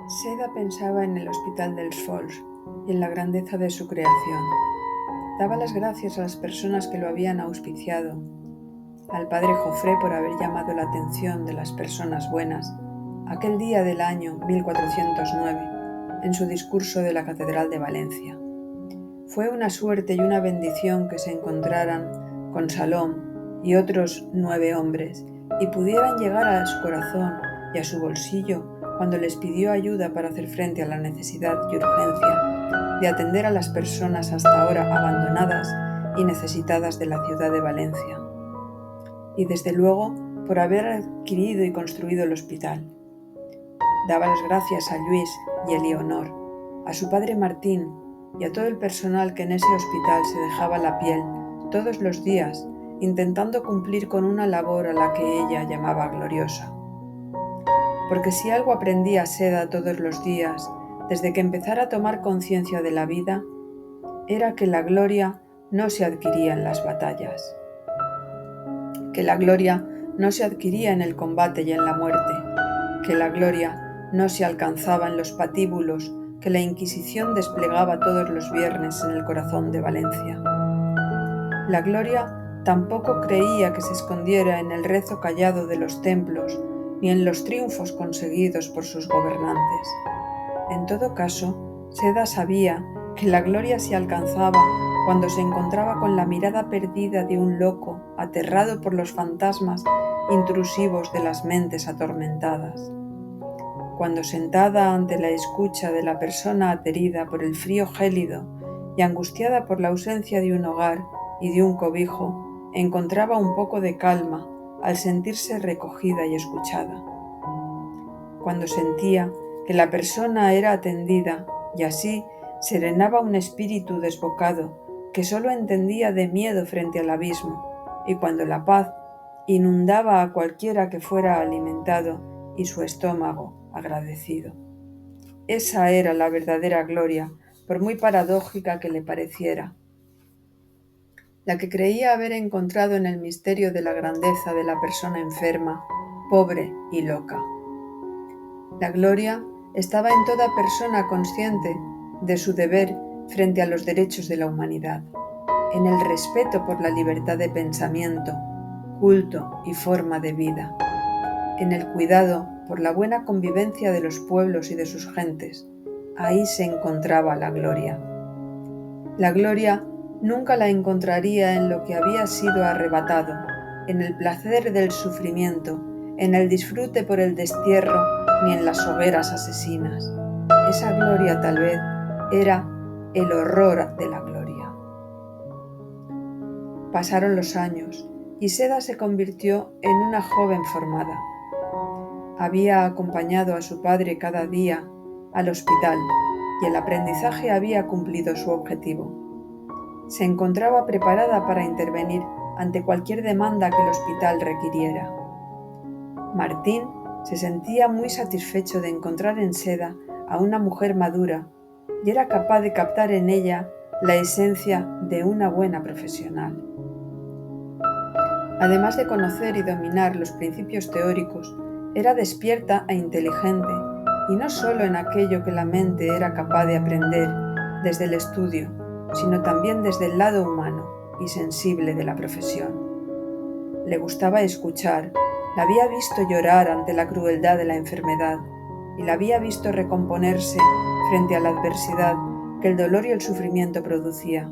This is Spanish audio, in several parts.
Seda pensaba en el hospital dels Folls y en la grandeza de su creación. Daba las gracias a las personas que lo habían auspiciado, al padre Jofré por haber llamado la atención de las personas buenas aquel día del año 1409 en su discurso de la Catedral de Valencia. Fue una suerte y una bendición que se encontraran con Salom y otros 9 hombres y pudieran llegar a su corazón y a su bolsillo cuando les pidió ayuda para hacer frente a la necesidad y urgencia de atender a las personas hasta ahora abandonadas y necesitadas de la ciudad de Valencia. Y desde luego por haber adquirido y construido el hospital. Daba las gracias a Luis y Eleonor, a su padre Martín y a todo el personal que en ese hospital se dejaba la piel todos los días intentando cumplir con una labor a la que ella llamaba gloriosa. Porque si algo aprendía Seda todos los días, desde que empezara a tomar conciencia de la vida, era que la gloria no se adquiría en las batallas, que la gloria no se adquiría en el combate y en la muerte, que la gloria no se alcanzaba en los patíbulos que la Inquisición desplegaba todos los viernes en el corazón de Valencia. La gloria tampoco creía que se escondiera en el rezo callado de los templos ni en los triunfos conseguidos por sus gobernantes. En todo caso, Seda sabía que la gloria se alcanzaba cuando se encontraba con la mirada perdida de un loco aterrado por los fantasmas intrusivos de las mentes atormentadas. Cuando sentada ante la escucha de la persona aterida por el frío gélido y angustiada por la ausencia de un hogar y de un cobijo, encontraba un poco de calma al sentirse recogida y escuchada. Cuando sentía que la persona era atendida y así serenaba un espíritu desbocado que solo entendía de miedo frente al abismo, y cuando la paz inundaba a cualquiera que fuera alimentado y su estómago agradecido. Esa era la verdadera gloria, por muy paradójica que le pareciera, la que creía haber encontrado en el misterio de la grandeza de la persona enferma, pobre y loca. La gloria estaba en toda persona consciente de su deber frente a los derechos de la humanidad, en el respeto por la libertad de pensamiento, culto y forma de vida, en el cuidado por la buena convivencia de los pueblos y de sus gentes. Ahí se encontraba la gloria. La gloria nunca la encontraría en lo que había sido arrebatado, en el placer del sufrimiento, en el disfrute por el destierro, ni en las hogueras asesinas. Esa gloria tal vez era el horror de la gloria. Pasaron los años y Seda se convirtió en una joven formada. Había acompañado a su padre cada día al hospital y el aprendizaje había cumplido su objetivo. Se encontraba preparada para intervenir ante cualquier demanda que el hospital requiriera. Martín se sentía muy satisfecho de encontrar en Seda a una mujer madura y era capaz de captar en ella la esencia de una buena profesional. Además de conocer y dominar los principios teóricos, era despierta e inteligente, y no solo en aquello que la mente era capaz de aprender desde el estudio, sino también desde el lado humano y sensible de la profesión. Le gustaba escuchar, la había visto llorar ante la crueldad de la enfermedad, y la había visto recomponerse frente a la adversidad que el dolor y el sufrimiento producía.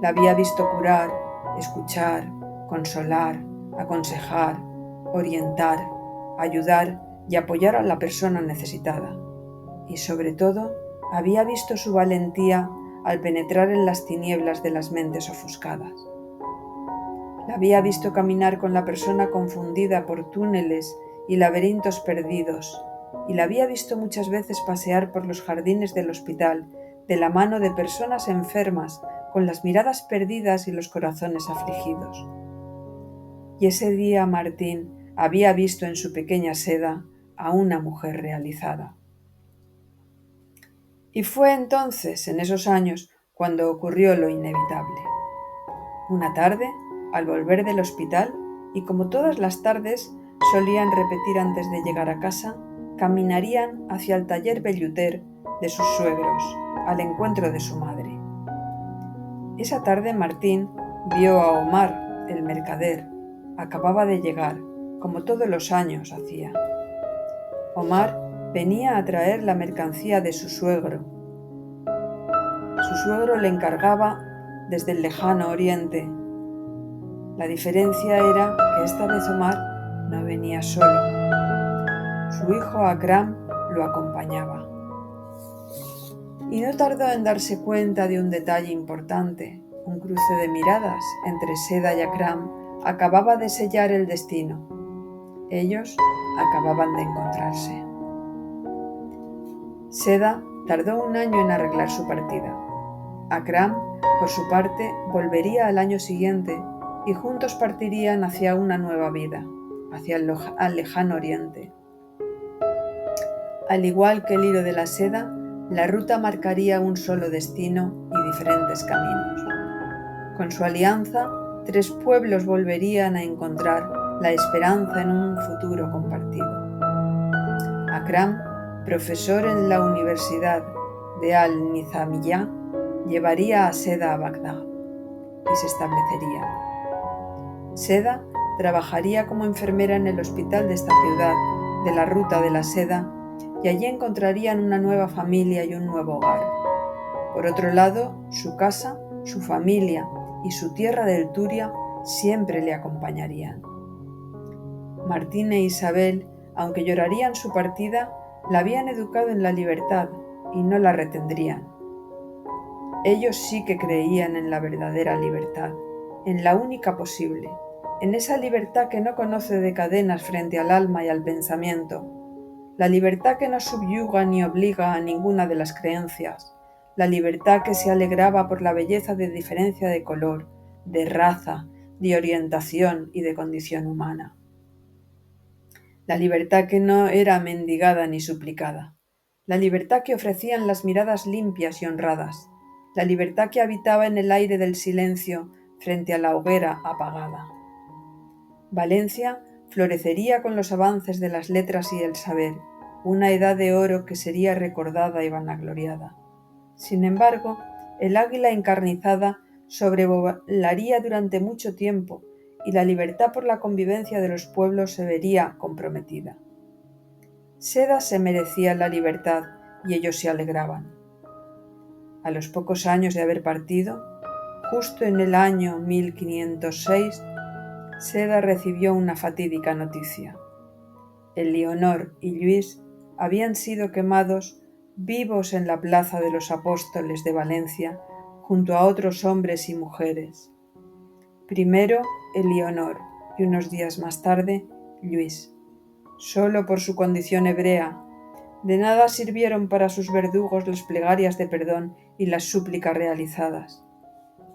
La había visto curar, escuchar, consolar, aconsejar, orientar, ayudar y apoyar a la persona necesitada. Y sobre todo, había visto su valentía al penetrar en las tinieblas de las mentes ofuscadas. La había visto caminar con la persona confundida por túneles y laberintos perdidos, y la había visto muchas veces pasear por los jardines del hospital de la mano de personas enfermas con las miradas perdidas y los corazones afligidos. Y ese día Martín había visto en su pequeña Seda a una mujer realizada. Y fue entonces, en esos años, cuando ocurrió lo inevitable. Una tarde, al volver del hospital, y como todas las tardes solían repetir antes de llegar a casa, caminarían hacia el taller velluter de sus suegros, al encuentro de su madre. Esa tarde Martín vio a Omar, el mercader. Acababa de llegar, como todos los años hacía. Omar venía a traer la mercancía de su suegro. Su suegro le encargaba desde el lejano oriente. La diferencia era que esta vez Omar no venía solo. Su hijo Akram lo acompañaba. Y no tardó en darse cuenta de un detalle importante. Un cruce de miradas entre Seda y Akram acababa de sellar el destino. Ellos acababan de encontrarse. Seda tardó un año en arreglar su partida. Akram, por su parte, volvería al año siguiente y juntos partirían hacia una nueva vida, hacia el lejano oriente. Al igual que el hilo de la seda, la ruta marcaría un solo destino y diferentes caminos. Con su alianza, 3 pueblos volverían a encontrar la esperanza en un futuro compartido. Akram, profesor en la Universidad de Al-Nizamiyah, llevaría a Seda a Bagdad y se establecerían. Seda trabajaría como enfermera en el hospital de esta ciudad, de la Ruta de la Seda, y allí encontrarían una nueva familia y un nuevo hogar. Por otro lado, su casa, su familia y su tierra del Turia siempre le acompañarían. Martín e Isabel, aunque llorarían su partida, la habían educado en la libertad y no la retendrían. Ellos sí que creían en la verdadera libertad, en la única posible, en esa libertad que no conoce de cadenas frente al alma y al pensamiento, la libertad que no subyuga ni obliga a ninguna de las creencias, la libertad que se alegraba por la belleza de diferencia de color, de raza, de orientación y de condición humana. La libertad que no era mendigada ni suplicada, la libertad que ofrecían las miradas limpias y honradas, la libertad que habitaba en el aire del silencio frente a la hoguera apagada. Valencia florecería con los avances de las letras y el saber, una edad de oro que sería recordada y vanagloriada. Sin embargo, el águila encarnizada sobrevolaría durante mucho tiempo y la libertad por la convivencia de los pueblos se vería comprometida. Seda se merecía la libertad y ellos se alegraban. A los pocos años de haber partido, justo en el año 1506, Seda recibió una fatídica noticia. Elionor y Luis habían sido quemados vivos en la plaza de los Apóstoles de Valencia junto a otros hombres y mujeres. Primero Elionor y unos días más tarde Luis. Solo por su condición hebrea, de nada sirvieron para sus verdugos las plegarias de perdón y las súplicas realizadas.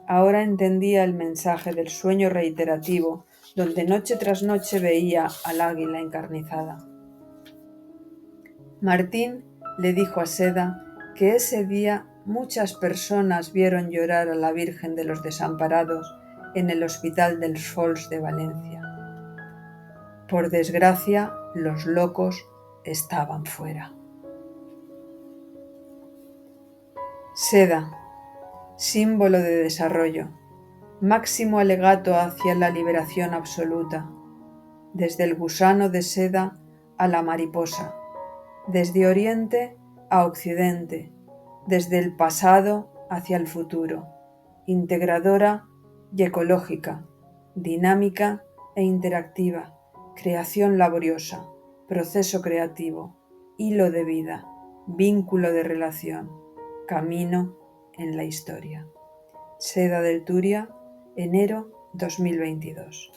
Ahora entendía el mensaje del sueño reiterativo donde noche tras noche veía al águila encarnizada. Martín le dijo a Seda que ese día muchas personas vieron llorar a la Virgen de los Desamparados en el Hospital dels Fols de Valencia. Por desgracia, los locos estaban fuera. Seda, símbolo de desarrollo, máximo alegato hacia la liberación absoluta, desde el gusano de seda a la mariposa, desde Oriente a Occidente, desde el pasado hacia el futuro, integradora y ecológica, dinámica e interactiva, creación laboriosa, proceso creativo, hilo de vida, vínculo de relación, camino en la historia. Seda del Turia, enero 2022.